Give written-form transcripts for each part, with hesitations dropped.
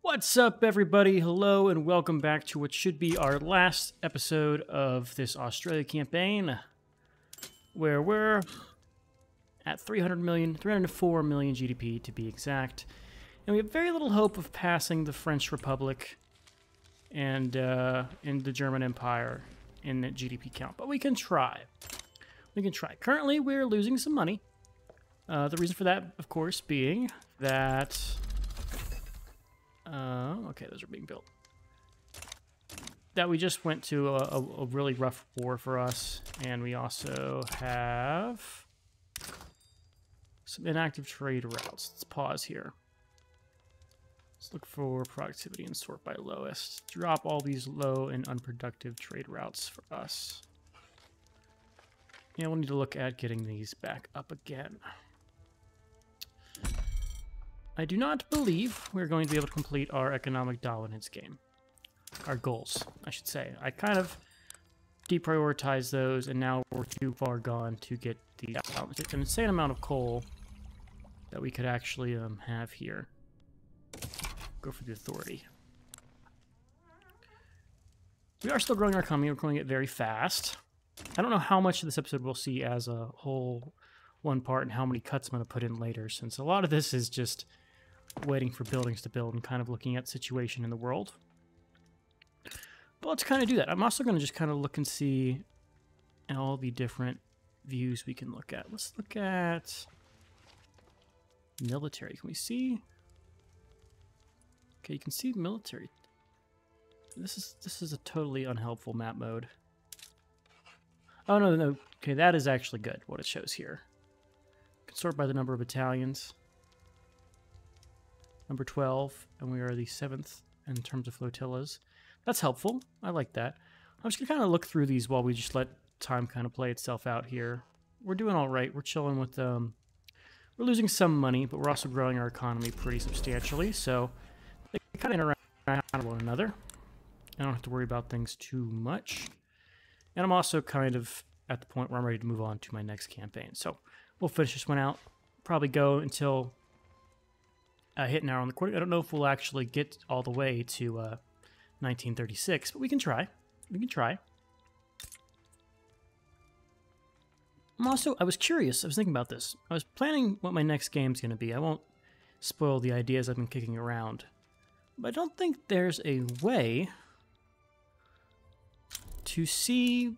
What's up, everybody? Hello, and welcome back to what should be our last episode of this Australia campaign, where we're at 304 million GDP to be exact, and we have very little hope of passing the French Republic and in the German Empire in the GDP count, but we can try. We can try. Currently, we're losing some money. The reason for that, of course, being that... okay, those are being built. That we just went to a really rough war for us, and we also have some inactive trade routes. Let's pause here. Let's look for productivity and sort by lowest. Drop all these low and unproductive trade routes for us. And we'll need to look at getting these back up again. I do not believe we're going to be able to complete our economic dominance game. Our goals, I should say. I kind of deprioritized those, and now we're too far gone to get the It's an insane amount of coal that we could actually have here. Go for the authority. We are still growing our economy. We're growing it very fast. I don't know how much of this episode we'll see as a whole one part and how many cuts I'm going to put in later, since a lot of this is just waiting for buildings to build and kind of looking at the situation in the world. But let's kind of do that. I'm also going to just kind of look and see all the different views we can look at. Let's look at military. Can we see? Okay, you can see military. This is a totally unhelpful map mode. Oh, no. Okay, that is actually good, what it shows here. You can sort by the number of battalions. Number 12, and we are the 7th in terms of flotillas. That's helpful. I like that. I'm just going to kind of look through these while we just let time kind of play itself out here. We're doing all right. We're chilling with... we're losing some money, but we're also growing our economy pretty substantially, so they kind of interact with one another. I don't have to worry about things too much. And I'm also kind of at the point where I'm ready to move on to my next campaign. So we'll finish this one out. Probably go until... hit an hour on the quarter. I don't know if we'll actually get all the way to 1936, but we can try. We can try. I was curious. I was thinking about this. I was planning what my next game's going to be. I won't spoil the ideas I've been kicking around. But I don't think there's a way to see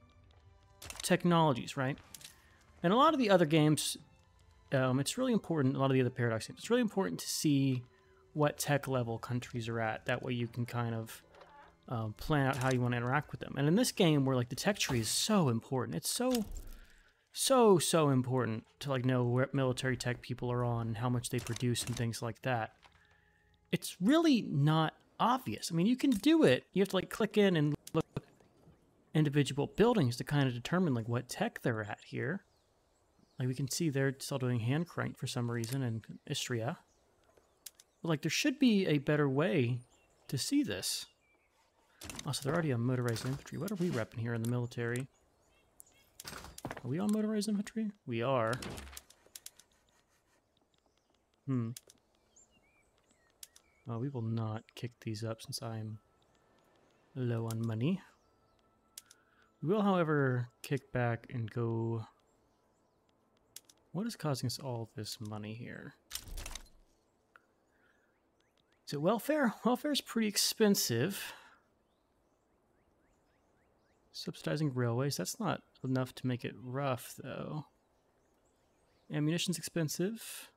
technologies, right? And a lot of the other games... it's really important, a lot of the other Paradox games, it's really important to see what tech level countries are at. That way you can kind of plan out how you want to interact with them. And in this game, where like the tech tree is so important, it's so important to like know where military tech people are on and how much they produce and things like that. It's really not obvious. I mean, you can do it. You have to like click in and look at individual buildings to kind of determine like what tech they're at here. Like, we can see they're still doing hand crank for some reason in Istria. But, like, there should be a better way to see this. Also, they're already on motorized infantry. What are we repping here in the military? Are we on motorized infantry? We are. Well, we will not kick these up since I'm low on money. We will, however, kick back and go... What is causing us all this money here? Is it welfare? Welfare is pretty expensive. Subsidizing railways, that's not enough to make it rough, though. Ammunition's expensive.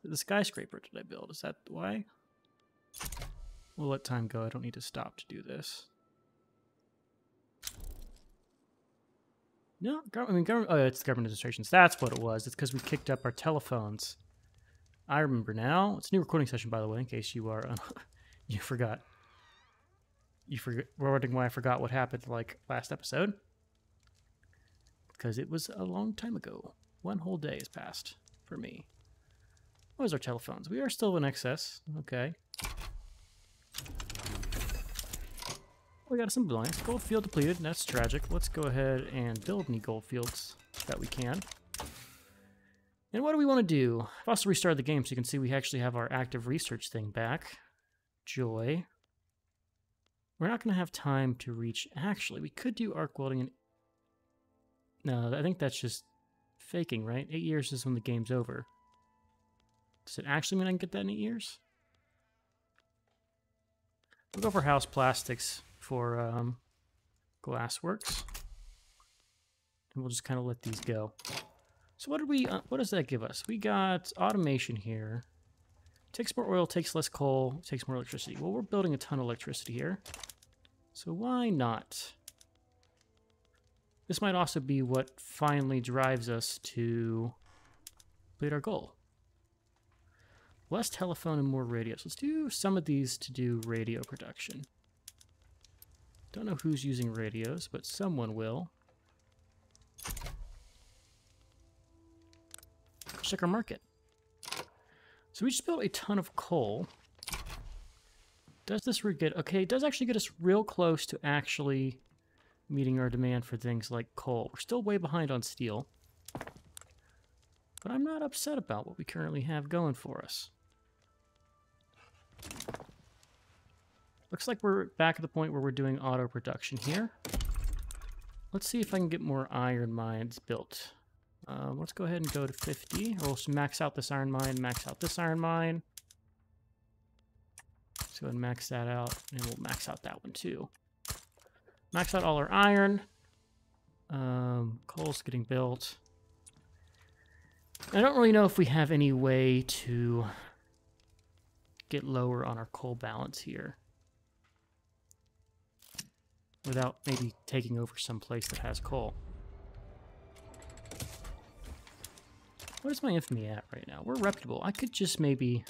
The skyscraper did I build? Is that why? We'll let time go. I don't need to stop to do this. No, I mean, it's government administrations. That's what it was. It's because we kicked up our telephones. I remember now. It's a new recording session, by the way, in case you are... you forgot. We're wondering why I forgot what happened, like, last episode. Because it was a long time ago. One whole day has passed for me. What was our telephones? We are still in excess. Okay. We got some blanks. Gold field depleted, and that's tragic. Let's go ahead and build any gold fields that we can. And what do we want to do? I've also restarted the game so you can see we actually have our active research thing back. Joy. We're not going to have time to reach... Actually, we could do arc welding and... No, I think that's just faking, right? 8 years is when the game's over. Does it actually mean I can get that in 8 years? We'll go for house plastics for glassworks. And we'll just kind of let these go. So what did we? What does that give us? We got automation here. Takes more oil, takes less coal, takes more electricity. Well, we're building a ton of electricity here. So why not? This might also be what finally drives us to complete our goal. Less telephone and more radios. Let's do some of these to do radio production. Don't know who's using radios, but someone will. Check our market. So we just built a ton of coal. Does this get... Okay, it does actually get us real close to actually meeting our demand for things like coal. We're still way behind on steel. But I'm not upset about what we currently have going for us. Looks like we're back at the point where we're doing auto production here. Let's see if I can get more iron mines built. Let's go ahead and go to 50. Or we'll max out this iron mine, max out this iron mine. Let's go ahead and max that out, and we'll max out that one too. Max out all our iron. Coal's getting built. I don't really know if we have any way to get lower on our coal balance here without maybe taking over some place that has coal. What is my infamy at right now? We're reputable. I could just maybe...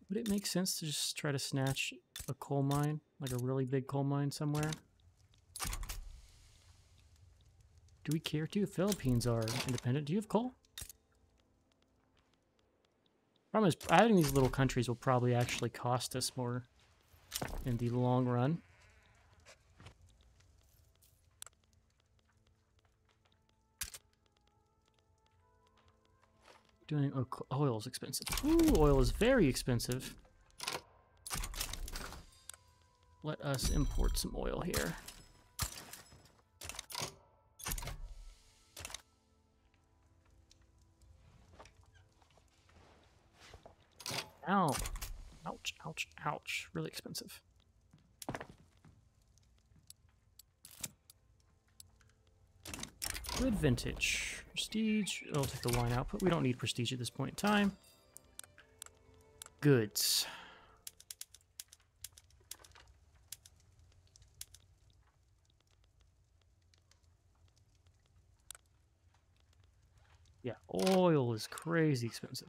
Would it make sense to just try to snatch a coal mine? Like a really big coal mine somewhere? Do we care to? Philippines are independent. Do you have coal? Problem is, adding these little countries will probably actually cost us more in the long run. Doing oil is expensive. Ooh, oil is very expensive. Let us import some oil here. Ow. Ouch, ouch, ouch. Really expensive. Good vintage. Prestige. I'll take the wine output. We don't need prestige at this point in time. Goods. Yeah, oil is crazy expensive.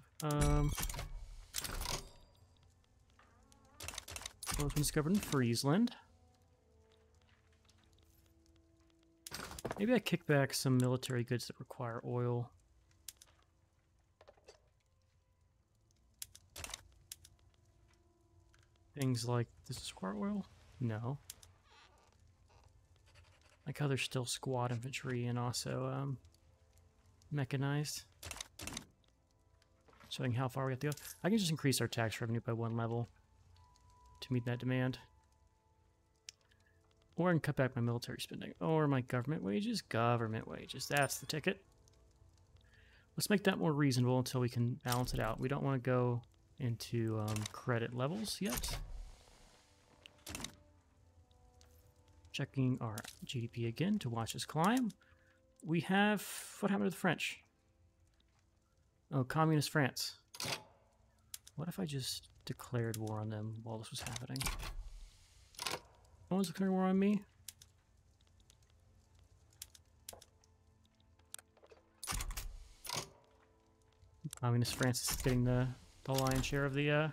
Oil's been discovered in Friesland. Maybe I kick back some military goods that require oil. Things like, does this require oil? No. Like how there's still squad infantry and also mechanized. Showing how far we have to go. I can just increase our tax revenue by 1 level to meet that demand. Or I can cut back my military spending. Or my government wages. Government wages. That's the ticket. Let's make that more reasonable until we can balance it out. We don't want to go into credit levels yet. Checking our GDP again to watch us climb. We have... What happened to the French? Oh, Communist France. What if I just declared war on them while this was happening? No one's declaring war on me? Communist France is getting the lion's share of the...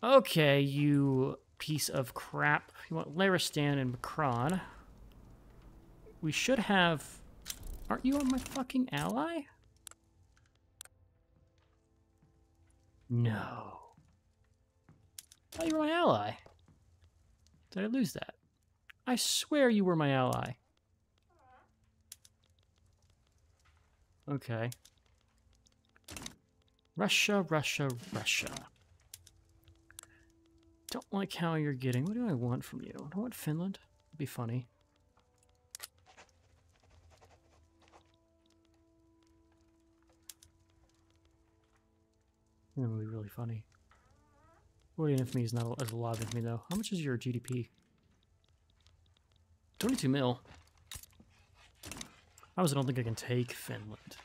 Okay, you piece of crap. You want Laristan and Macron. We should have... Aren't you my fucking ally? No. Oh, you were my ally. Did I lose that? I swear you were my ally. Okay. Russia, Russia, Russia. Don't like how you're getting... What do I want from you? Do I want Finland? That'd be funny. That would be really funny. 40 infamy is not as a lot of infamy, though. How much is your GDP? 22 mil. I don't think I can take Finland.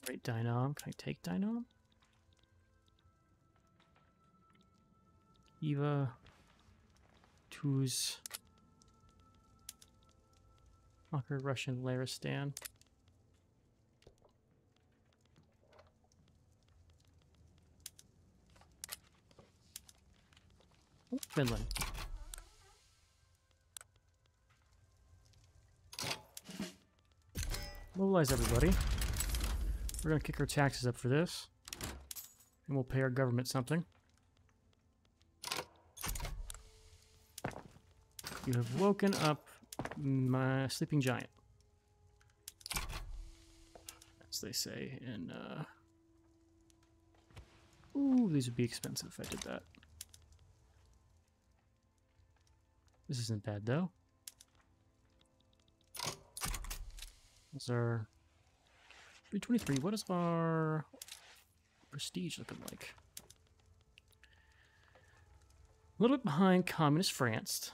Right, Dynam. Can I take Dynam? Eva. Tuz. Conquer Russian Laristan. Oh, Finland. Mobilize everybody. We're going to kick our taxes up for this. And we'll pay our government something. You have woken up my sleeping giant. As they say in... Ooh, these would be expensive if I did that. This isn't bad, though. What's our... 323, what is our prestige looking like? A little bit behind Communist France.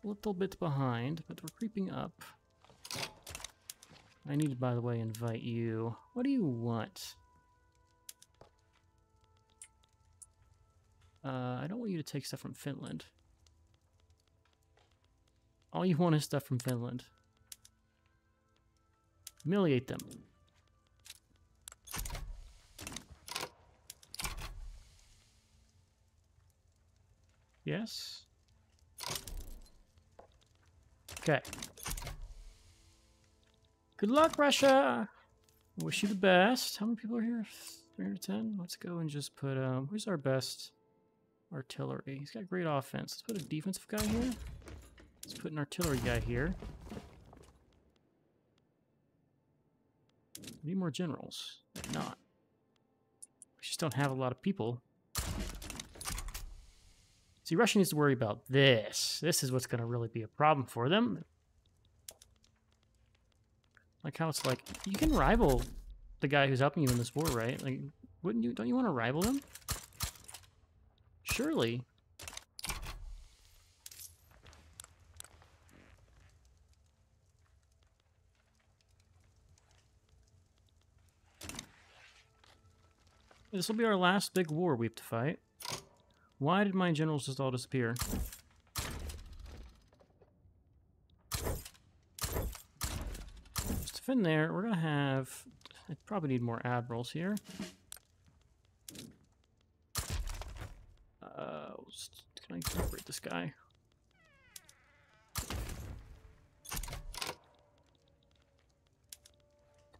A little bit behind, but we're creeping up. I need to, by the way, invite you. What do you want? I don't want you to take stuff from Finland. All you want is stuff from Finland. Humiliate them. Yes? Okay. Good luck, Russia! I wish you the best. How many people are here? 310? Let's go and just put, who's our best artillery? He's got great offense. Let's put a defensive guy here. Let's put an artillery guy here. Need more generals. Maybe not. We just don't have a lot of people. See, Russia needs to worry about this. This is what's going to really be a problem for them. Like how it's like, you can rival the guy who's helping you in this war, right? Like, wouldn't you? Don't you want to rival him? Surely. This will be our last big war we have to fight. Why did my generals just all disappear? Just to defend there, we're going to have... I probably need more admirals here. Can I separate this guy?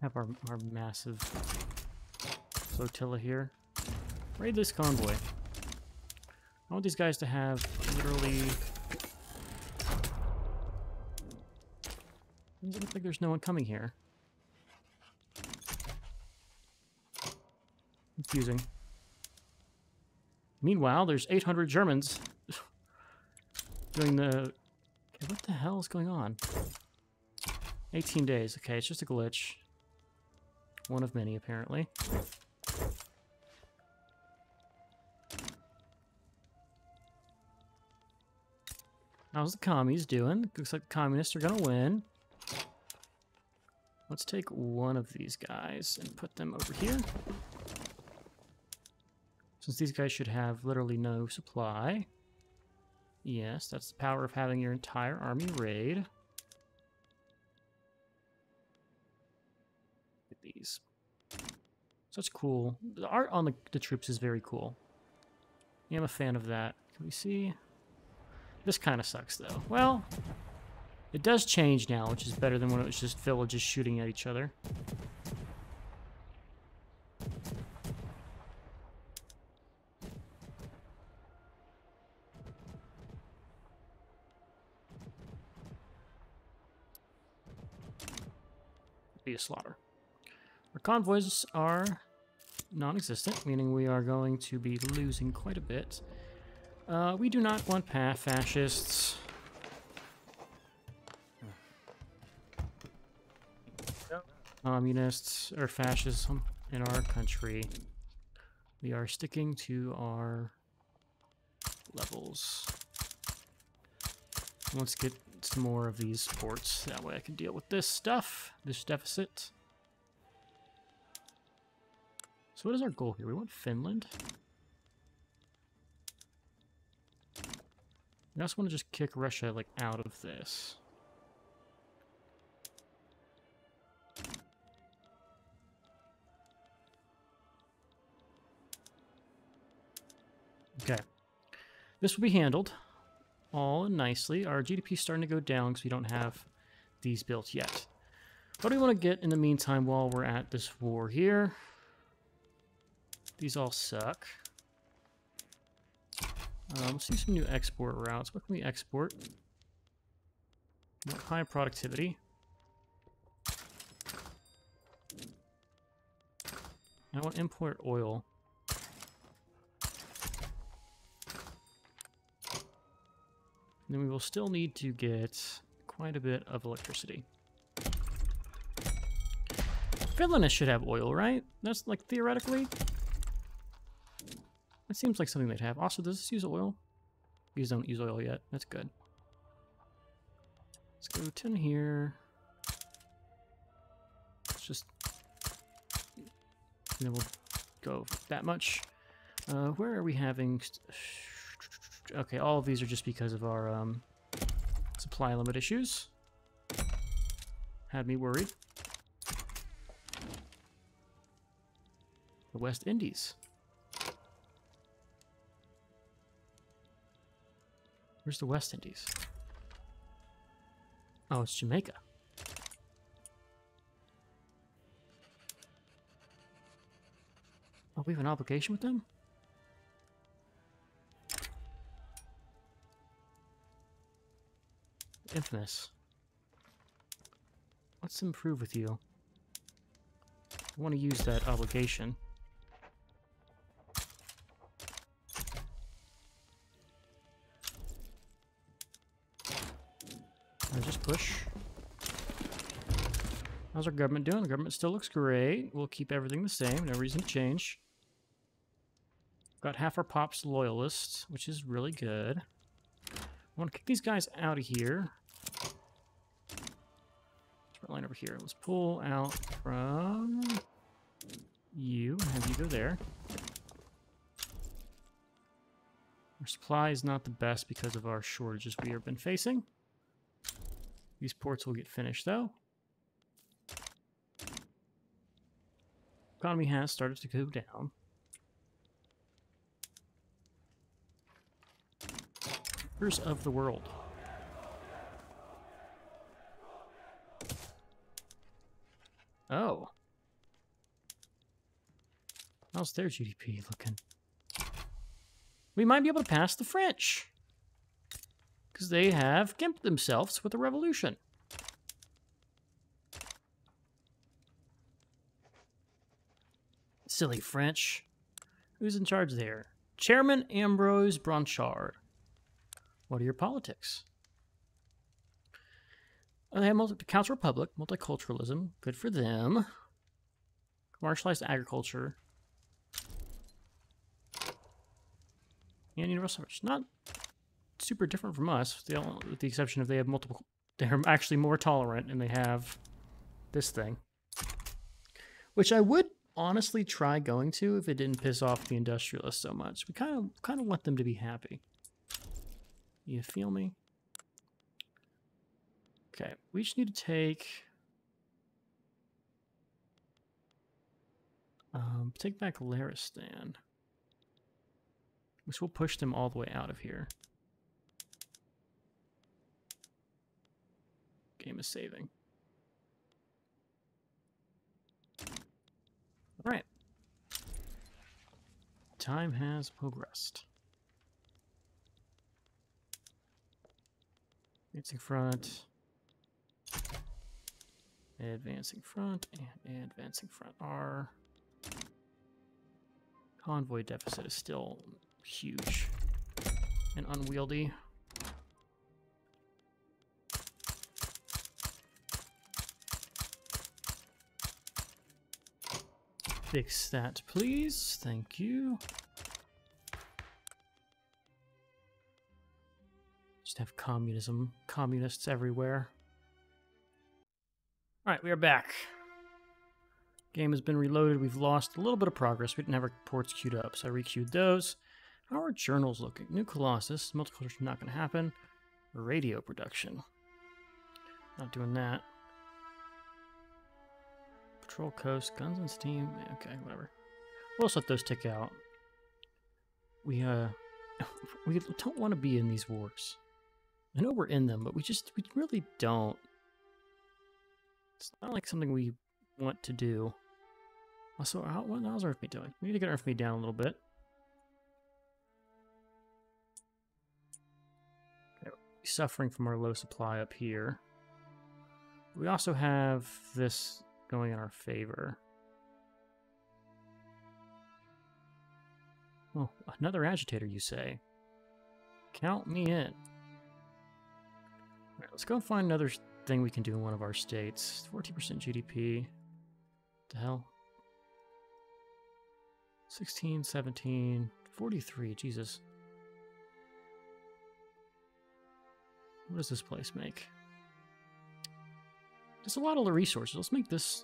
Have our massive flotilla here. Raid this convoy. I want these guys to have literally... Does it look like there's no one coming here? Confusing. Meanwhile, there's 800 Germans doing the... Okay, what the hell is going on? 18 days. Okay, it's just a glitch. One of many, apparently. How's the commies doing? Looks like the communists are gonna win. Let's take one of these guys and put them over here. Since these guys should have literally no supply. Yes, that's the power of having your entire army raid. Look at these. Such cool. The art on the troops is very cool. Yeah, I'm a fan of that. Can we see? This kind of sucks, though. Well, it does change now, which is better than when it was just villages shooting at each other. be a slaughter. Our convoys are non-existent, meaning we are going to be losing quite a bit. We do not want fascists. Communists or fascism in our country. We are sticking to our levels. Let's get some more of these ports. That way I can deal with this stuff, this deficit. So what is our goal here? We want Finland. I also want to just kick Russia, like, out of this. Okay. This will be handled all nicely. Our GDP is starting to go down because we don't have these built yet. What do we want to get in the meantime while we're at this war here? These all suck. Let's see some new export routes. What can we export? More high productivity. I want to import oil. And then we will still need to get quite a bit of electricity. Finland should have oil, right? That's like theoretically. That seems like something they'd have. Also, does this use oil? These don't use oil yet. That's good. Let's go 10 here. Let's just... And then we'll go that much. Where are we having... Okay, all of these are just because of our supply limit issues. Had me worried. The West Indies. Where's the West Indies? Oh, it's Jamaica. Oh, we have an obligation with them? Infamous. Let's improve with you. I want to use that obligation. Just push. How's our government doing? The government still looks great. We'll keep everything the same. No reason to change. Got half our pops loyalists, which is really good. I want to kick these guys out of here. Let's line over here. Let's pull out from you and have you go there. Our supply is not the best because of our shortages we have been facing. These ports will get finished, though. Economy has started to go down. Rivers of the world. Oh. How's their GDP looking? We might be able to pass the French. Because they have gimped themselves with a revolution. Silly French. Who's in charge there? Chairman Ambrose Blanchard. What are your politics? They have Council Republic, multiculturalism. Good for them. Commercialized agriculture. And universal suffrage. Not super different from us, with the exception of they have multiple... They're actually more tolerant, and they have this thing. Which I would honestly try going to if it didn't piss off the industrialists so much. We kind of want them to be happy. You feel me? Okay, we just need to take back Laristan, which will push them all the way out of here. Game is saving. All right. Time has progressed. Advancing front. Advancing front and advancing front. Our convoy deficit is still huge and unwieldy. Fix that, please. Thank you. Just have communists everywhere. All right, we are back. Game has been reloaded. We've lost a little bit of progress. We didn't have our ports queued up, so I requeued those. How are journals looking? New Colossus. Multicultural not going to happen. Radio production. Not doing that. Patrol coast. Guns and steam. Okay, whatever. We'll just let those tick out. We don't want to be in these wars. I know we're in them, but we really don't. It's not like something we want to do. Also, how's Earth Meat doing? We need to get Earth Meat down a little bit. Okay, we're suffering from our low supply up here. We also have this going in our favor. Oh, another agitator, you say? Count me in. All right, let's go find another thing we can do in one of our states. 14% GDP. What the hell? 16, 17, 43. Jesus. What does this place make? There's a lot of the resources. Let's make this...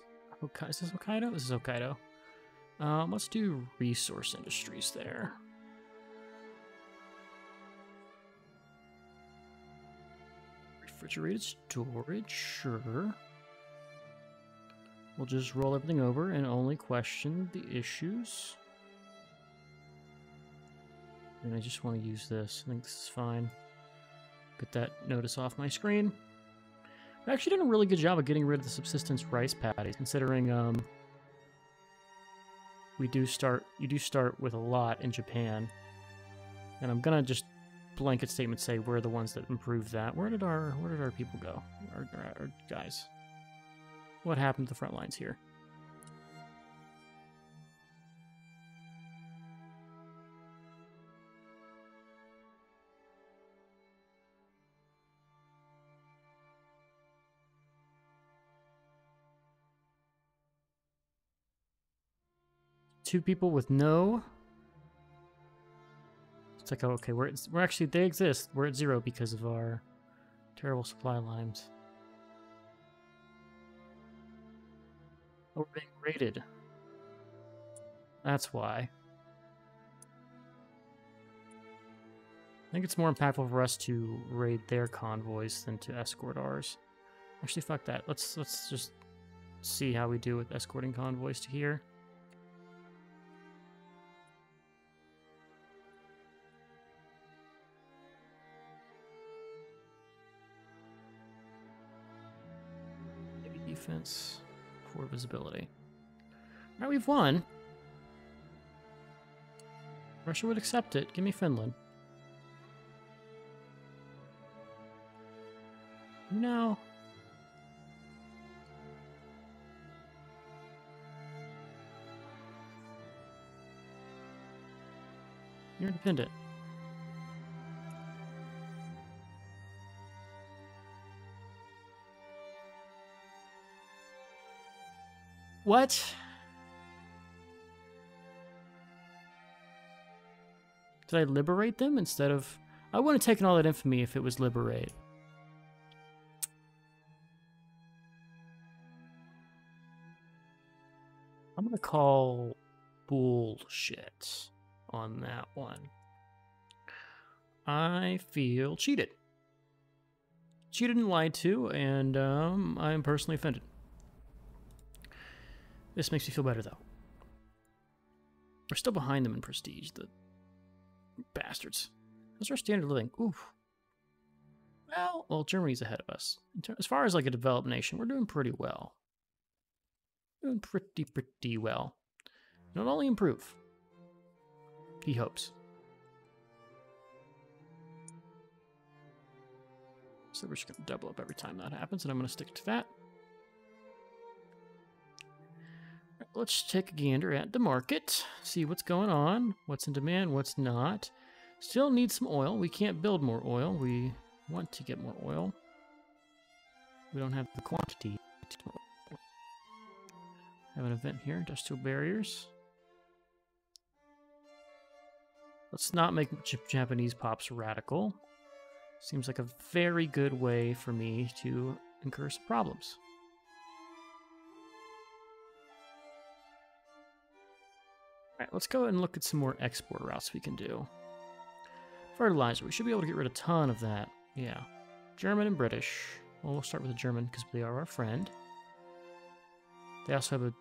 Is this Hokkaido? This is Hokkaido. Let's do resource industries there. Refrigerated storage, sure. We'll just roll everything over and only question the issues. And I just want to use this. I think this is fine. Get that notice off my screen. I actually did a really good job of getting rid of the subsistence rice paddies, considering you do start with a lot in Japan. And I'm gonna just blanket statement say we're the ones that improved that. Where did our people go? Our guys. What happened to the front lines here? Two people with no... It's like, oh, okay, we're actually, they exist. We're at 0 because of our terrible supply lines. Oh, we're being raided. That's why. I think it's more impactful for us to raid their convoys than to escort ours. Actually, fuck that. Let's just see how we do with escorting convoys to here. Defense, poor visibility. Alright, we've won. Russia would accept it. Give me Finland. No. You're independent. What? Did I liberate them instead of... I wouldn't have taken all that infamy if it was liberate. I'm gonna call bullshit on that one. I feel cheated. Cheated and lied to, and I am personally offended. This makes me feel better, though. We're still behind them in prestige, the bastards. How's our standard of living? Oof. Well, Germany's ahead of us. As far as like a developed nation, we're doing pretty well. Doing pretty well. Not only improve. He hopes. So we're just going to double up every time that happens, and I'm going to stick to that. let's take a gander at the market. See what's going on, what's in demand, what's not. Still need some oil. We can't build more oil. We want to get more oil. We don't have the quantity. Have an event here, industrial barriers. Let's not make Japanese pops radical. Seems like a very good way for me to incur some problems. Alright, let's go ahead and look at some more export routes we can do. Fertilizer, we should be able to get rid of a ton of that. Yeah. German and British. Well, we'll start with the German because they are our friend. They also have a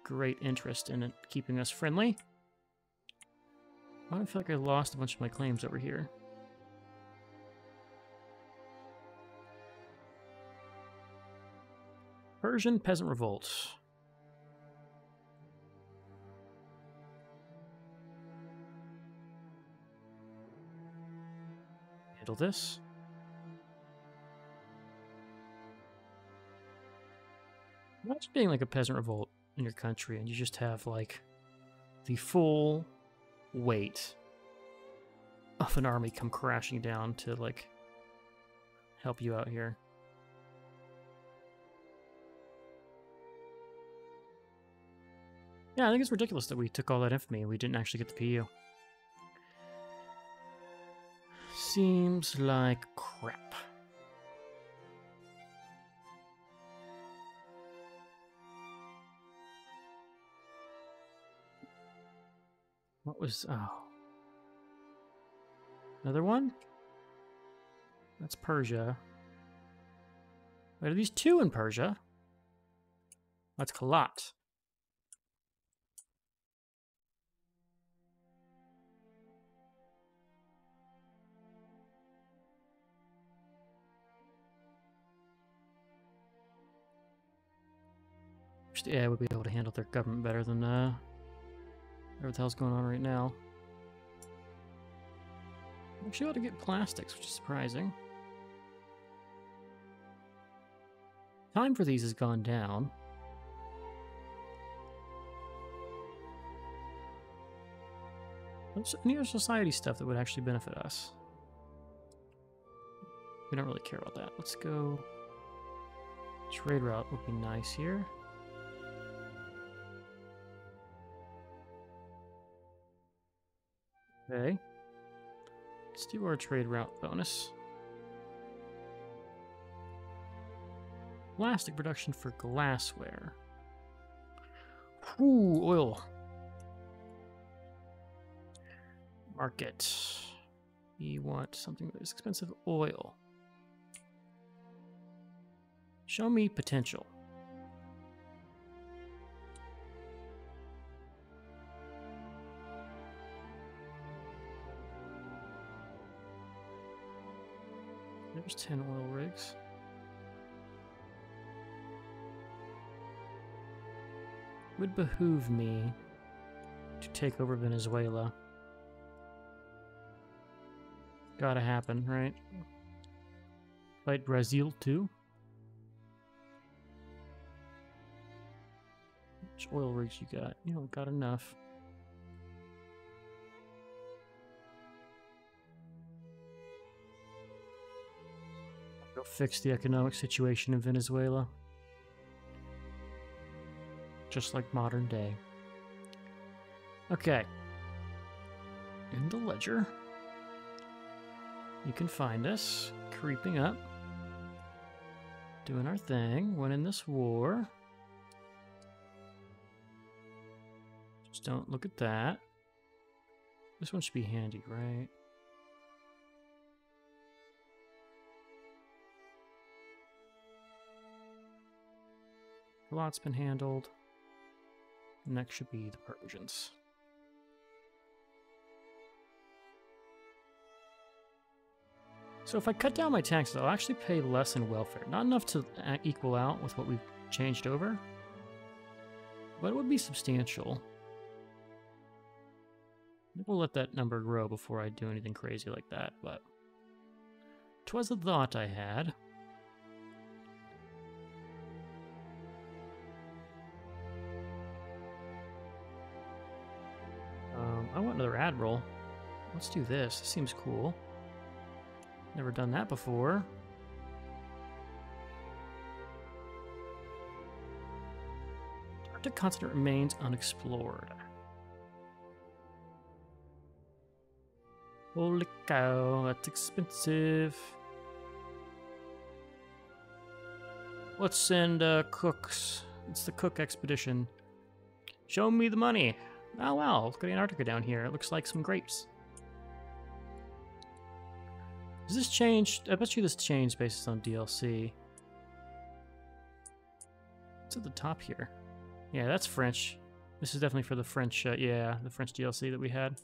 great interest in it keeping us friendly. Why do I feel like I lost a bunch of my claims over here? Persian Peasant Revolt. Handle this. Imagine being like a peasant revolt in your country and you just have like the full weight of an army come crashing down to like help you out here. Yeah, I think it's ridiculous that we took all that infamy and we didn't actually get the PU. Seems like crap. What was... oh. Another one? That's Persia. Wait, are these two in Persia? That's Kalat. Yeah, we'll be able to handle their government better than whatever the hell's going on right now. I'm actually able to get plastics, which is surprising. Time for these has gone down. There's any other society stuff that would actually benefit us. We don't really care about that. Let's go... Trade route would be nice here. Okay. Let's do our trade route bonus. Plastic production for glassware. Ooh, oil. Market. You want something that is expensive oil. Show me potential. There's 10 oil rigs. It would behoove me to take over Venezuela. Gotta happen, right? Fight Brazil too. Which oil rigs you got? You don't got enough. Go fix the economic situation in Venezuela. Just like modern day. Okay. In the ledger, you can find us creeping up, doing our thing, winning this war. Just don't look at that. This one should be handy, right? A lot's been handled. Next should be the Persians. So if I cut down my taxes, I'll actually pay less in welfare. Not enough to equal out with what we've changed over, but it would be substantial. We'll let that number grow before I do anything crazy like that, but 'twas a thought I had. admiral. Let's do this. This seems cool. Never done that before. The Arctic continent remains unexplored. Holy cow, that's expensive. Let's send cooks. It's the Cook expedition. Show me the money. Oh wow, look at Antarctica down here. It looks like some grapes. Does this change? I bet you this changed based on DLC. It's at the top here. Yeah, that's French. This is definitely for the French, yeah, the French DLC that we had.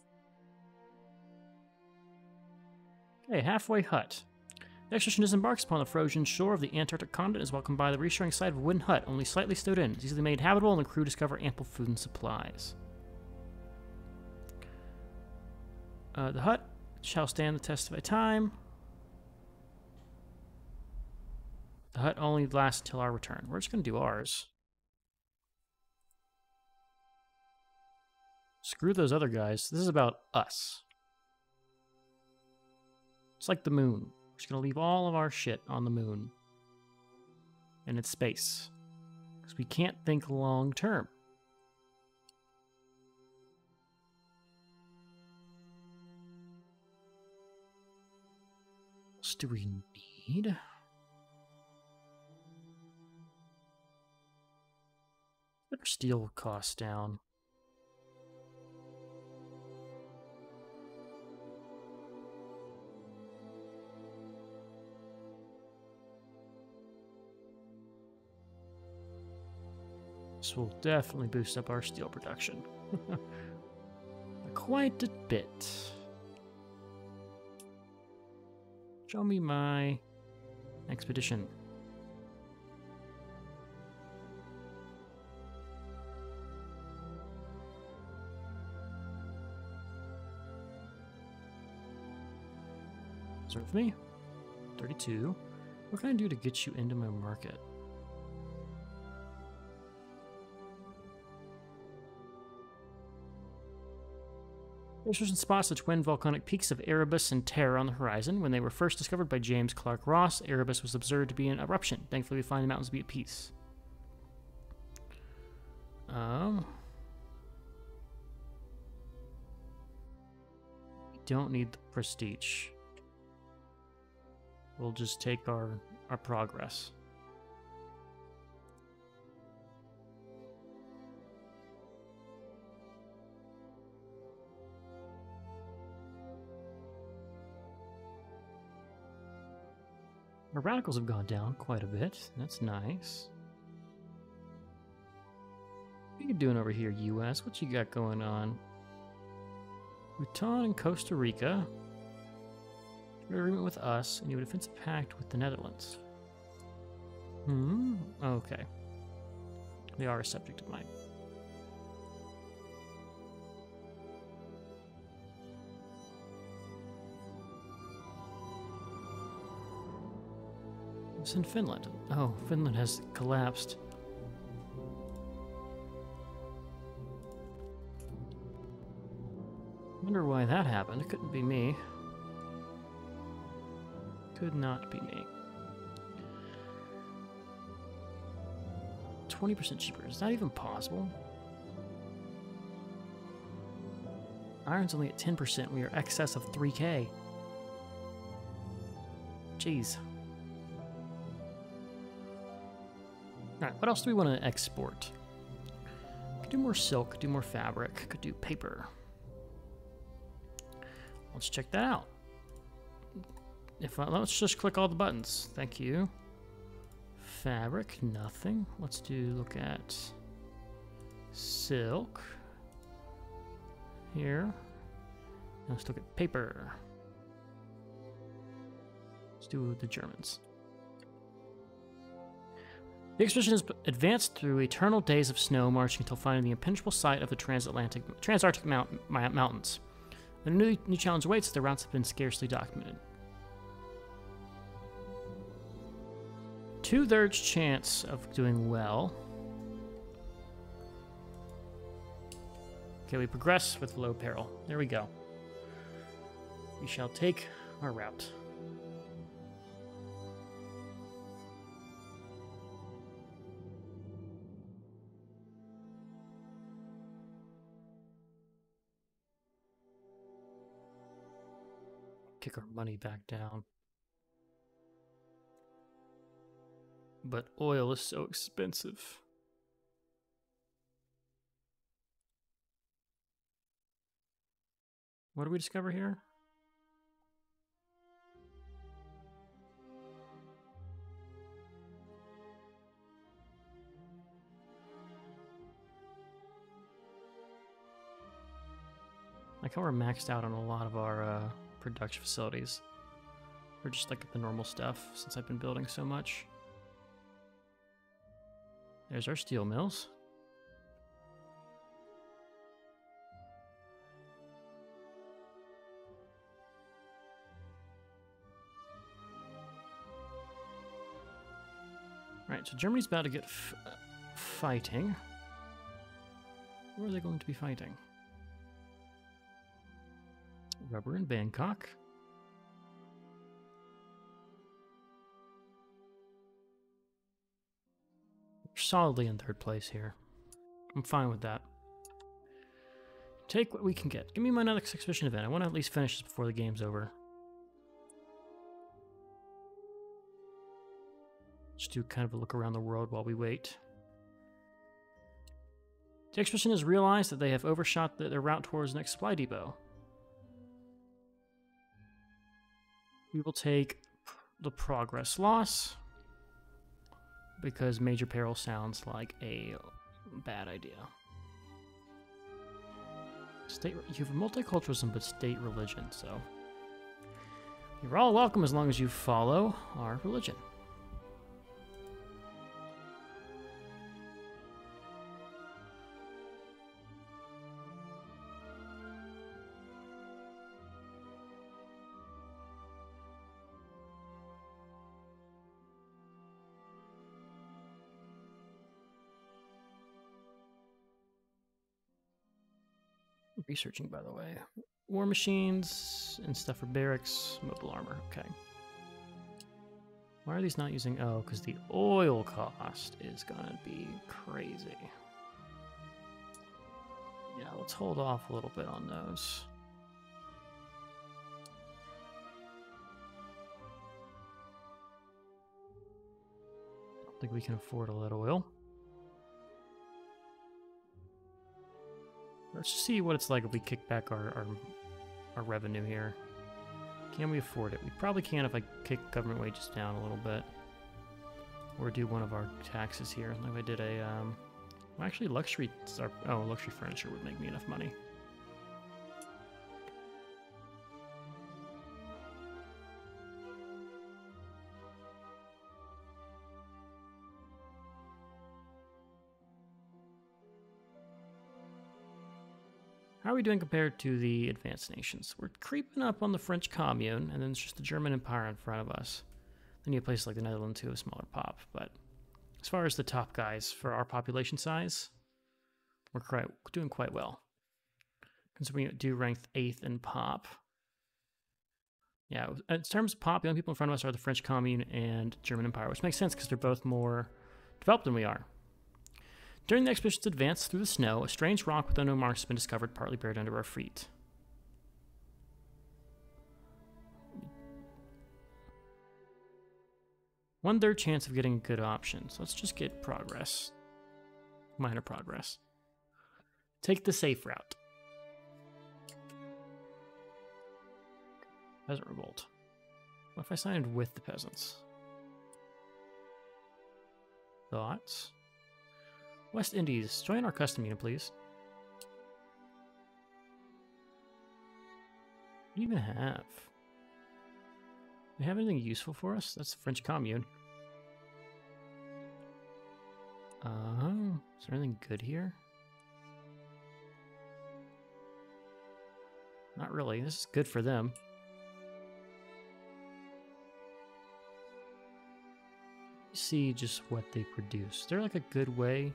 Okay, halfway hut. The expedition disembarks upon the frozen shore of the Antarctic continent is welcomed by the reassuring sight of a wooden hut, only slightly stowed in. It's easily made habitable, and the crew discover ample food and supplies. The hut shall stand the test of time. The hut only lasts until our return. We're just going to do ours. Screw those other guys. This is about us. It's like the moon. We're just going to leave all of our shit on the moon. And its space. Because we can't think long term. What else do we need? Get our steel costs down. This will definitely boost up our steel production. Quite a bit. Show me my expedition. Serve me. 32. What can I do to get you into my market? Researchers spot such twin volcanic peaks of Erebus and Terror on the horizon. When they were first discovered by James Clark Ross, Erebus was observed to be in eruption. Thankfully, we find the mountains to be at peace. We don't need the prestige. We'll just take our progress. Our radicals have gone down quite a bit. That's nice. What are you doing over here, US? What you got going on? Bhutan and Costa Rica. Agreement with us, and you have a defensive pact with the Netherlands. Okay. They are a subject of mine. It's in Finland. Oh, Finland has collapsed. Wonder why that happened. It couldn't be me. Could not be me. 20% cheaper. Is that even possible? Iron's only at 10%. We are excess of 3K. Jeez. Alright, what else do we want to export? Could do more silk, could do more fabric, could do paper. Let's check that out. Let's just click all the buttons. Thank you. Fabric, nothing. Let's look at silk. Here. Let's look at paper. Let's do the Germans. The expedition has advanced through eternal days of snow, marching until finding the impenetrable sight of the Transarctic mountains. A new challenge awaits. The routes have been scarcely documented. 2/3 chance of doing well. Okay, we progress with low peril. There we go. We shall take our route. Kick our money back down. But oil is so expensive. What do we discover here? Like how we're maxed out on a lot of our production facilities. Or just like the normal stuff since I've been building so much. There's our steel mills. Right, so Germany's about to get fighting. Where are they going to be fighting? Rubber in Bangkok. We're solidly in third place here. I'm fine with that. Take what we can get. Give me my next exhibition event. I want to at least finish this before the game's over. Just do kind of a look around the world while we wait. The expedition has realized that they have overshot their route towards the next supply depot. We will take the progress loss because major peril sounds like a bad idea. State, you have multiculturalism but state religion, so you're all welcome as long as you follow our religion. Researching, by the way. War machines and stuff for barracks, mobile armor. Okay. Why are these not using... Oh, because the oil cost is gonna be crazy. Yeah, let's hold off a little bit on those. I don't think we can afford all that oil. Let's just see what it's like if we kick back our revenue here. Can we afford it? We probably can if I kick government wages down a little bit. Or do one of our taxes here. Like if I did a, well, actually luxury furniture would make me enough money. How are we doing compared to the advanced nations? We're creeping up on the French Commune, and then it's just the German Empire in front of us. Then you have places like the Netherlands who have a smaller pop. But as far as the top guys for our population size, we're doing quite well. Considering we do rank 8th in pop. Yeah, in terms of pop, the only people in front of us are the French Commune and German Empire, which makes sense because they're both more developed than we are. During the expedition's advance through the snow, a strange rock with unknown marks has been discovered, partly buried under our feet. One-third chance of getting good options. Let's just get progress. Minor progress. Take the safe route. Peasant revolt. What if I sided with the peasants? Thoughts? West Indies, join our custom unit, please. What do you even have? Do they have anything useful for us? That's the French Commune. Is there anything good here? Not really. This is good for them. See just what they produce. They're like a good way.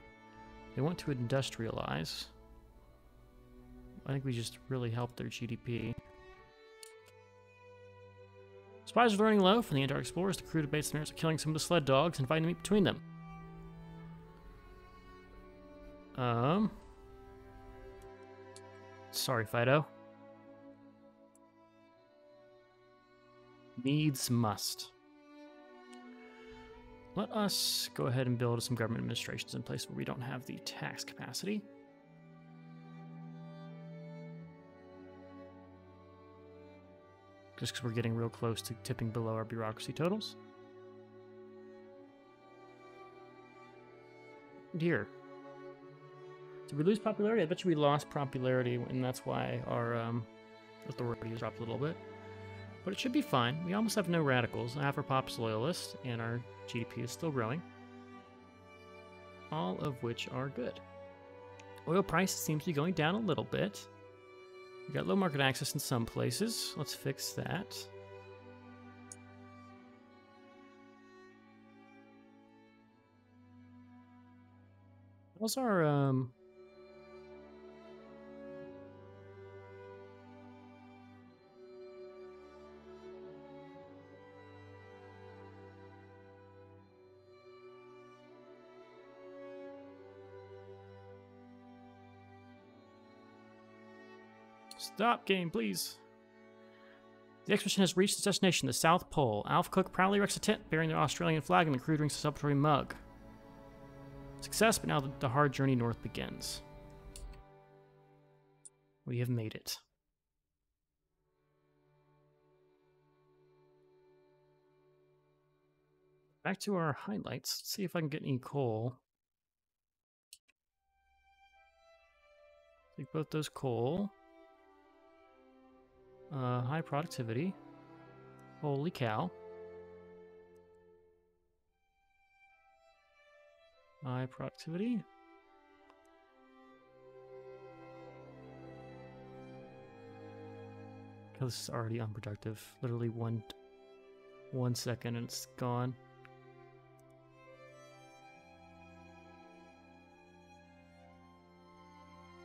They want to industrialize. I think we just really helped their GDP. Supplies are running low from the Antarctic explorers. The crew debates the merits of killing some of the sled dogs and fighting to meet between them. Sorry, Fido. Needs must. Let us go ahead and build some government administrations in place where we don't have the tax capacity. Just because we're getting real close to tipping below our bureaucracy totals. And here. Did we lose popularity? I bet you we lost popularity, and that's why our authority has dropped a little bit. But it should be fine. We almost have no radicals. Half our pop's loyalists, and our GDP is still growing. All of which are good. Oil price seems to be going down a little bit. We got low market access in some places. Let's fix that. How's our Stop game, please. The expedition has reached its destination, the South Pole. Alf Cook proudly erects a tent bearing the Australian flag, and the crew drinks a celebratory mug. Success, but now the hard journey north begins. We have made it. Back to our highlights. Let's see if I can get any coal. Take both those coal. High productivity. Holy cow. High productivity. Oh, this is already unproductive. Literally one second and it's gone.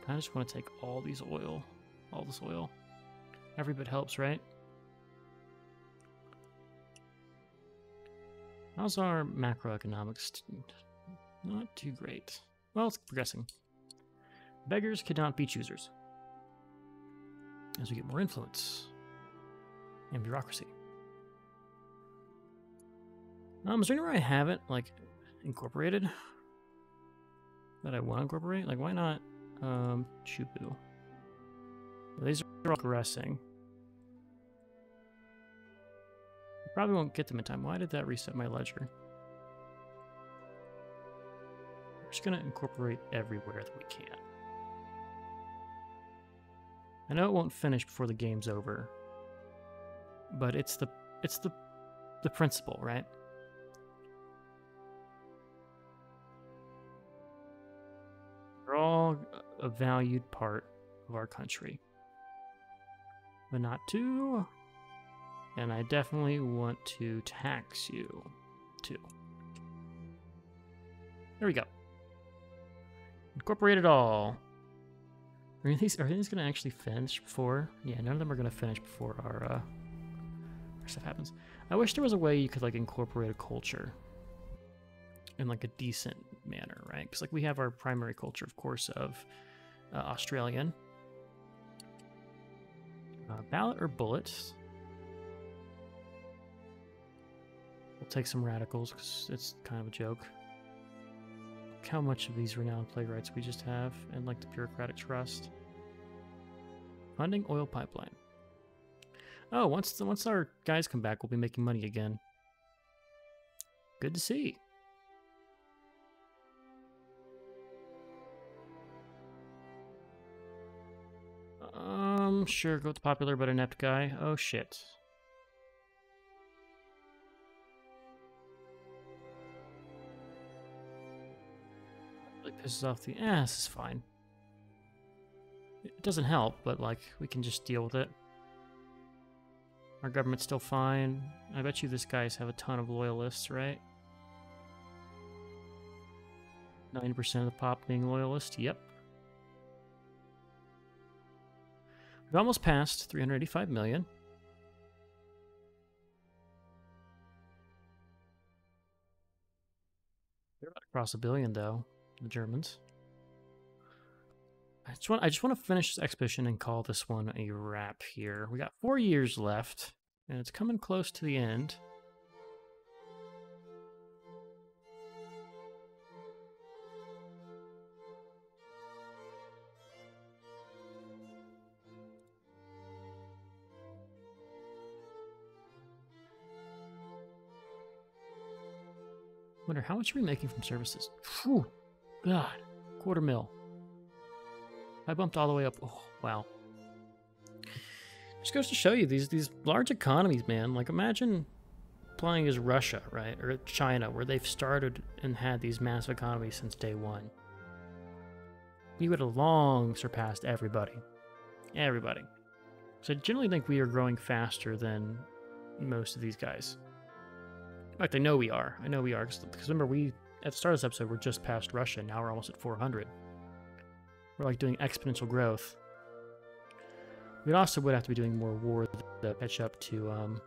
I just want to take all this oil. Every bit helps, right? How's our macroeconomics? Not too great. Well, it's progressing. Beggars cannot be choosers. As we get more influence and bureaucracy. Is there anywhere I haven't, like, incorporated? That I want to incorporate? Like, why not, Chubu? These are all progressing. I probably won't get them in time. Why did that reset my ledger? We're just going to incorporate everywhere that we can. I know it won't finish before the game's over, but it's the principle, right? They're all a valued part of our country. But not too. And I definitely want to tax you too. There we go. Incorporate it all. Are these going to actually finish before? Yeah, none of them are going to finish before our stuff happens. I wish there was a way you could like incorporate a culture in like a decent manner, right? Because like we have our primary culture, of course, of Australian. Ballot or bullets? We'll take some radicals because it's kind of a joke. Look how much of these renowned playwrights we just have, and like the bureaucratic trust. Funding oil pipeline. Oh, once our guys come back, we'll be making money again. Good to see. Sure, go with the popular but inept guy. Oh, shit. Really pisses off the... this is fine. It doesn't help, but, like, we can just deal with it. Our government's still fine. I bet you this guys have a ton of loyalists, right? 90% of the pop being loyalist? Yep. We've almost passed 385 million. They're about to cross a billion, though, the Germans. I just want to finish this expedition and call this one a wrap here. We got 4 years left, and it's coming close to the end. Wonder how much are we making from services? Whew, God, $250,000. I bumped all the way up. Oh, wow. Just goes to show you these large economies, man. Like, imagine playing as Russia, right? Or China, where they've started and had these massive economies since day one. We would have long surpassed everybody. Everybody. So I generally think we are growing faster than most of these guys. In fact, I know we are. I know we are. Because remember, at the start of this episode, we're just past Russia. Now we're almost at 400. We're like doing exponential growth. We also would have to be doing more war to catch up to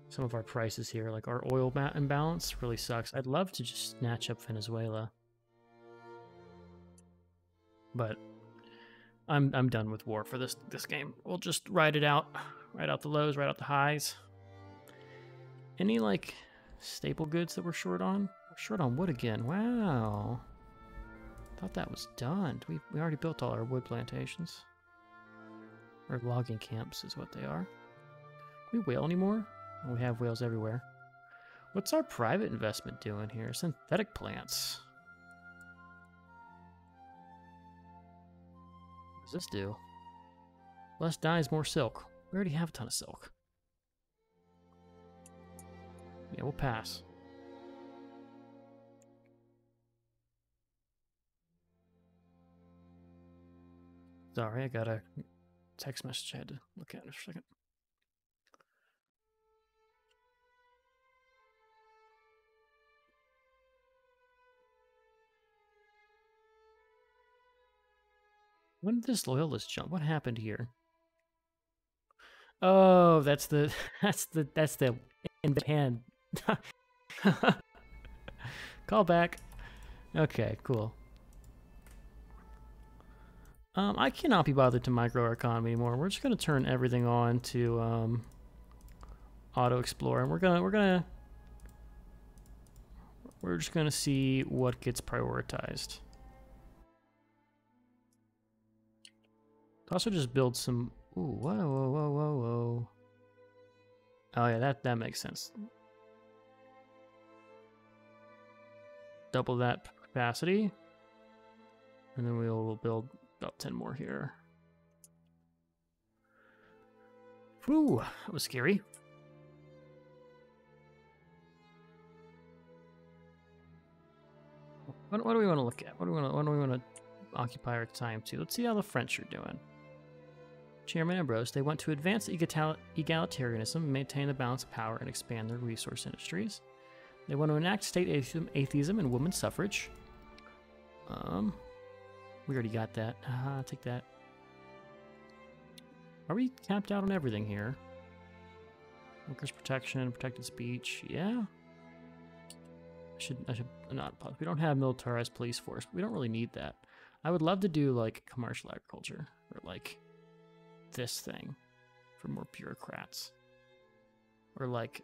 some of our prices here. Like our oil imbalance really sucks. I'd love to just snatch up Venezuela, but I'm done with war for this game. We'll just ride it out the lows, ride out the highs. Any like staple goods that we're short on? We're short on wood again. Wow. Thought that was done. We already built all our wood plantations. Or logging camps is what they are. Can we whale anymore? Oh, we have whales everywhere. What's our private investment doing here? Synthetic plants. What does this do? Less dyes, more silk. We already have a ton of silk. Yeah, we'll pass. Sorry, I got a text message I had to look at in a second. When did this loyalist jump? What happened here? Oh, that's the in hand. Call back. Okay, cool. I cannot be bothered to micro our economy anymore. We're just gonna turn everything on to auto explore, and we're just gonna see what gets prioritized. Also, just build some. Ooh, whoa. Oh yeah, that makes sense. Double that capacity, and then we'll build about 10 more here. Whew, that was scary. What do we want to look at? What do we want to occupy our time to? Let's see how the French are doing. Chairman Ambrose, they want to advance egalitarianism, maintain the balance of power, and expand their resource industries. They want to enact state atheism and women's suffrage. We already got that. Take that. Are we capped out on everything here? Workers' protection, protected speech. Yeah. I should not pause. We don't have militarized police force, but we don't really need that. I would love to do like commercial agriculture or like this thing for more bureaucrats, or like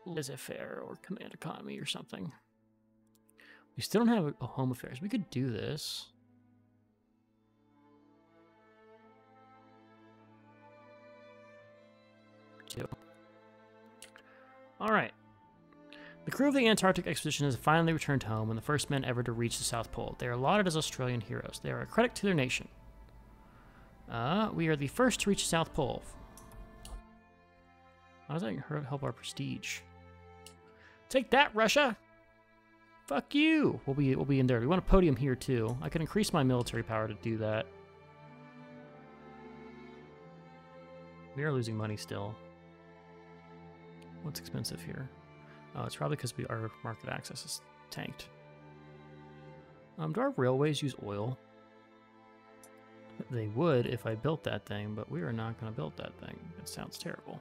laissez-faire or command economy or something. We still don't have a home affairs. We could do this. All right. The crew of the Antarctic expedition has finally returned home, and the first men ever to reach the South Pole. They are lauded as Australian heroes. They are a credit to their nation. We are the first to reach the South Pole. How does that help our prestige? Take that, Russia! Fuck you! We'll be in there. We want a podium here too. I can increase my military power to do that. We are losing money still. What's expensive here? Oh, it's probably because our market access is tanked. Do our railways use oil? they would if I built that thing, but we are not going to build that thing. It sounds terrible.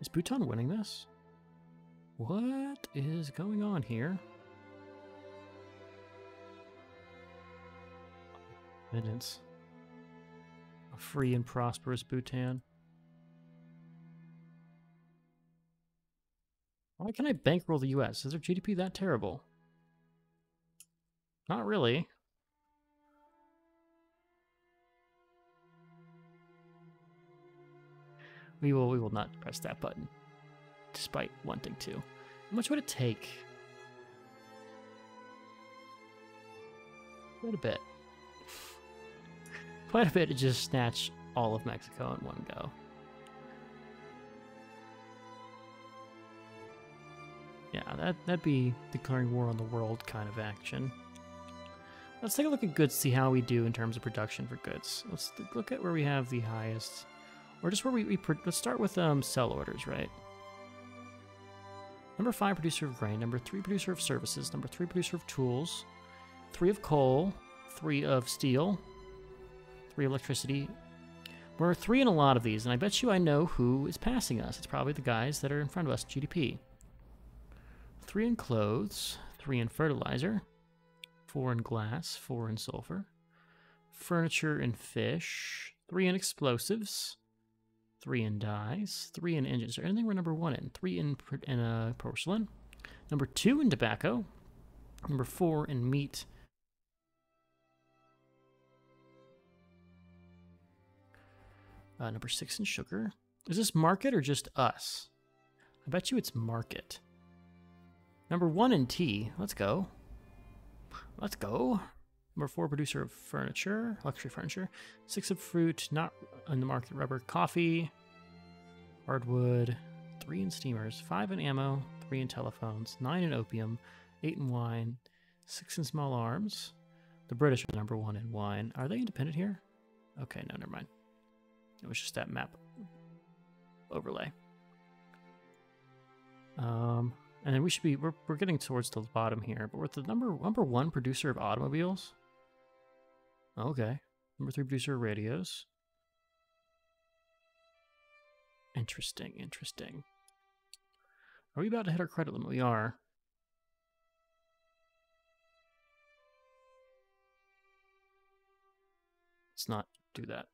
Is Bhutan winning this? What is going on here? Evidence. A free and prosperous Bhutan. Why can I bankroll the US? Is their GDP that terrible? Not really. We will not press that button, despite wanting to. How much would it take? Quite a bit. Quite a bit to just snatch all of Mexico in one go. Yeah, that'd be declaring war on the world kind of action. Let's take a look at goods, see how we do in terms of production for goods. Let's look at where we have the highest, or just where let's start with sell orders, right? Number 5, producer of grain. Number 3, producer of services. Number 3, producer of tools. 3 of coal. 3 of steel. 3 of electricity. We're 3 in a lot of these, and I bet you I know who is passing us. It's probably the guys that are in front of us, GDP. 3 in clothes, 3 in fertilizer, 4 in glass, 4 in sulfur, furniture and fish, 3 in explosives, 3 in dyes, 3 in engines. Is there anything we're number 1 in? 3 in porcelain, number 2 in tobacco, number 4 in meat, number 6 in sugar. Is this market or just us? I bet you it's market. Number 1 in tea. Let's go. Let's go. Number 4, producer of furniture, luxury furniture. 6 of fruit, not on the market. Rubber, coffee, hardwood. 3 in steamers. 5 in ammo. 3 in telephones. 9 in opium. 8 in wine. 6 in small arms. The British are number 1 in wine. Are they independent here? Okay, no, never mind. It was just that map overlay. And then we should be, we're getting towards the bottom here, but we're at the number 1 producer of automobiles. Okay. Number 3 producer of radios. Interesting, interesting. Are we about to hit our credit limit? We are. Let's not do that.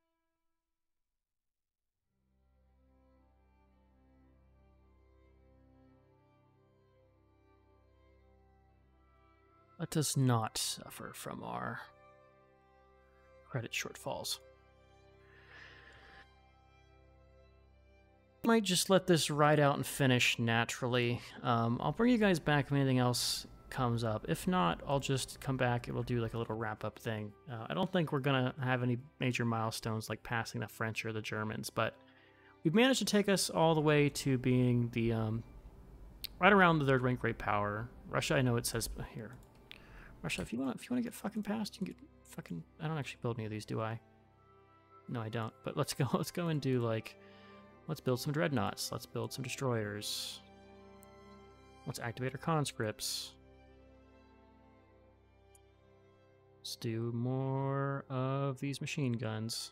Let us not suffer from our credit shortfalls. Might just let this ride out and finish naturally. I'll bring you guys back if anything else comes up. If not, I'll just come back and we'll do like a little wrap-up thing. I don't think we're gonna have any major milestones like passing the French or the Germans, but we've managed to take us all the way to being the right around the 3rd rank great power. Russia, I know it says here. Russia, if you wanna get fucking past, you can get fucking. I don't actually build any of these, do I? No, I don't. But let's go and do like, let's build some dreadnoughts. Let's build some destroyers. Let's activate our conscripts. Let's do more of these machine guns.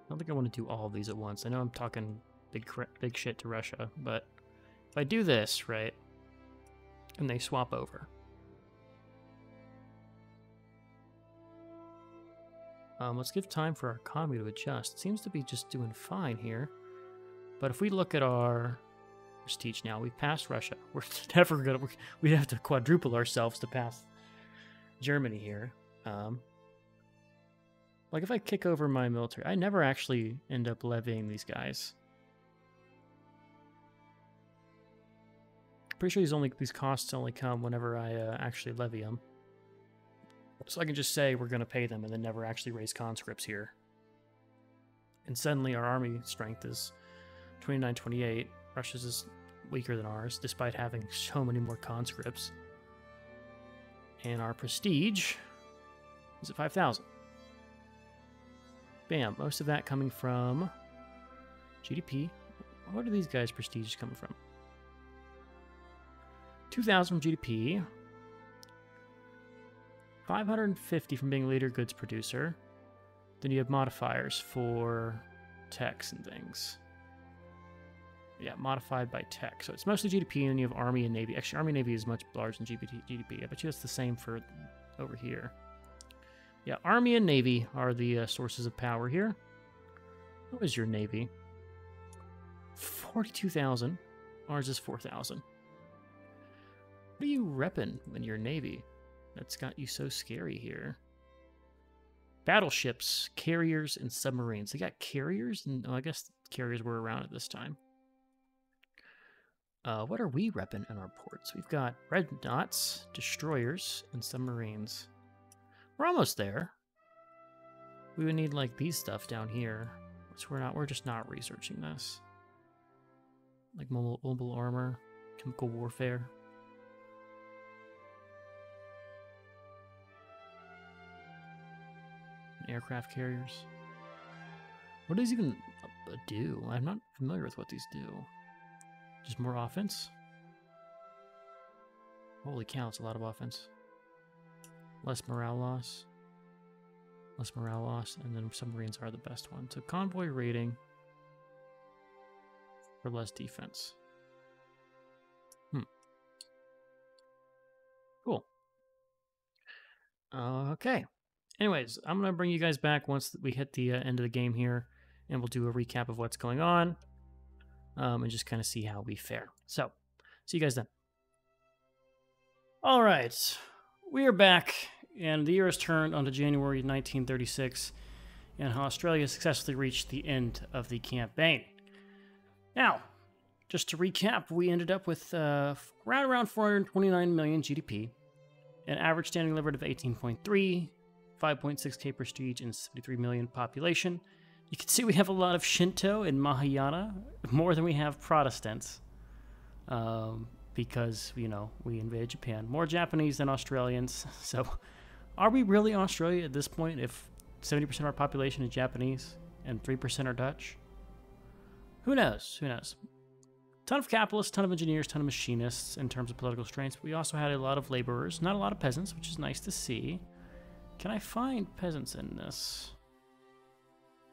I don't think I want to do all of these at once. I know I'm talking big shit to Russia, but if I do this, right, and they swap over. Let's give time for our economy to adjust. It seems to be just doing fine here. But if we look at our prestige now, we've passed Russia. We're never gonna. We have to quadruple ourselves to pass Germany here. Like if I kick over my military, I never actually end up levying these guys. Pretty sure these costs only come whenever I actually levy them. So I can just say we're going to pay them and then never actually raise conscripts here. And suddenly our army strength is 29, 28. Russia's is weaker than ours, despite having so many more conscripts. And our prestige is at 5,000. Bam, most of that coming from GDP. What are these guys' prestige coming from? 2,000 from GDP. 550 from being a leader goods producer. Then you have modifiers for techs and things. Yeah, modified by tech. So it's mostly GDP, and then you have Army and Navy. Actually, Army and Navy is much larger than GDP. I bet you it's the same for over here. Yeah, Army and Navy are the sources of power here. What is your Navy? 42,000. Ours is 4,000. What are you repping in your Navy? That's got you so scary here. Battleships, carriers, and submarines. They got carriers? And I guess carriers were around at this time. What are we repping in our ports? We've got red dots, destroyers, and submarines. We're almost there. We would need like these stuff down here, which we're just not researching this. Like mobile armor, chemical warfare. Aircraft carriers. What does even do? I'm not familiar with what these do. Just more offense? Holy cow, it's a lot of offense. Less morale loss. Less morale loss, and then submarines are the best one. So convoy rating for less defense. Cool. Okay. Anyways, I'm going to bring you guys back once we hit the end of the game here, and we'll do a recap of what's going on, and just kind of see how we fare. So, see you guys then. All right, we are back, and the year has turned onto January 1936, and Australia successfully reached the end of the campaign. Now, just to recap, we ended up with around 429 million GDP, an average standing living of 18.3, 5.6k prestige, and 73 million population. You can see we have a lot of Shinto and Mahayana, more than we have Protestants, because, you know, we invaded Japan. More Japanese than Australians. So, are we really Australia at this point if 70% of our population is Japanese and 3% are Dutch? Who knows? Who knows? Ton of capitalists, ton of engineers, ton of machinists in terms of political strengths. But we also had a lot of laborers, not a lot of peasants, which is nice to see. Can I find peasants in this?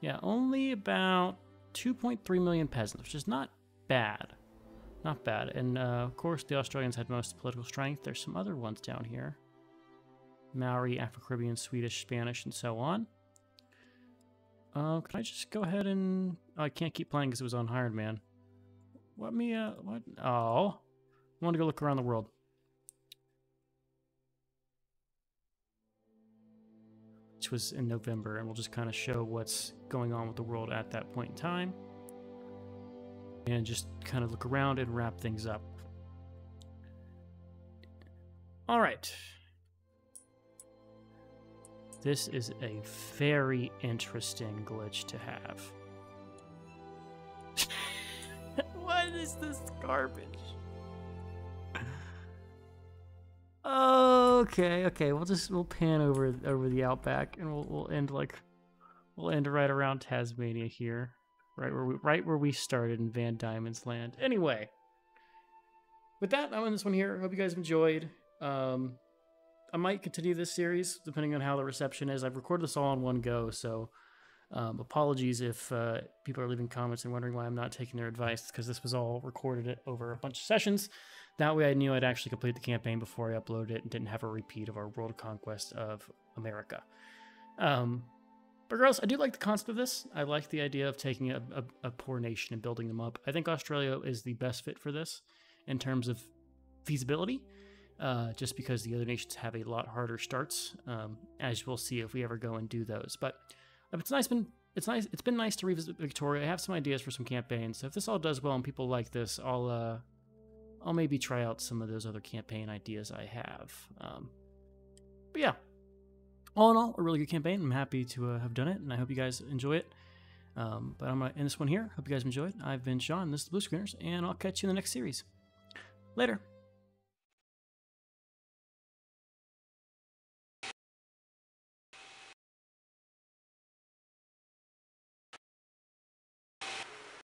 Yeah, only about 2.3 million peasants, which is not bad. Not bad. And, of course, the Australians had most political strength. There's some other ones down here. Maori, Afro-Caribbean, Swedish, Spanish, and so on. Can I just go ahead and... Oh, I can't keep playing because it was on Hired Man. What? Oh. I want to go look around the world. Which was in November, and we'll just kind of show what's going on with the world at that point in time. And just kind of look around and wrap things up. All right. This is a very interesting glitch to have. What is this garbage? Okay. We'll pan over the outback, and we'll end right around Tasmania here, right where we started in Van Diemen's Land. Anyway, with that, I'm on this one here. Hope you guys enjoyed. I might continue this series depending on how the reception is. I've recorded this all in one go, so apologies if people are leaving comments and wondering why I'm not taking their advice, because this was all recorded over a bunch of sessions. That way I knew I'd actually complete the campaign before I uploaded it and didn't have a repeat of our world conquest of America. But regardless, I do like the concept of this. I like the idea of taking a poor nation and building them up. I think Australia is the best fit for this in terms of feasibility, just because the other nations have a lot harder starts, as we'll see if we ever go and do those. But it's been nice to revisit Victoria. I have some ideas for some campaigns, so if this all does well and people like this, I'll maybe try out some of those other campaign ideas I have. But yeah, all in all, a really good campaign. I'm happy to have done it, and I hope you guys enjoy it. But I'm going to end this one here. Hope you guys enjoyed. I've been Sean, this is the Blue Screeners, and I'll catch you in the next series. Later.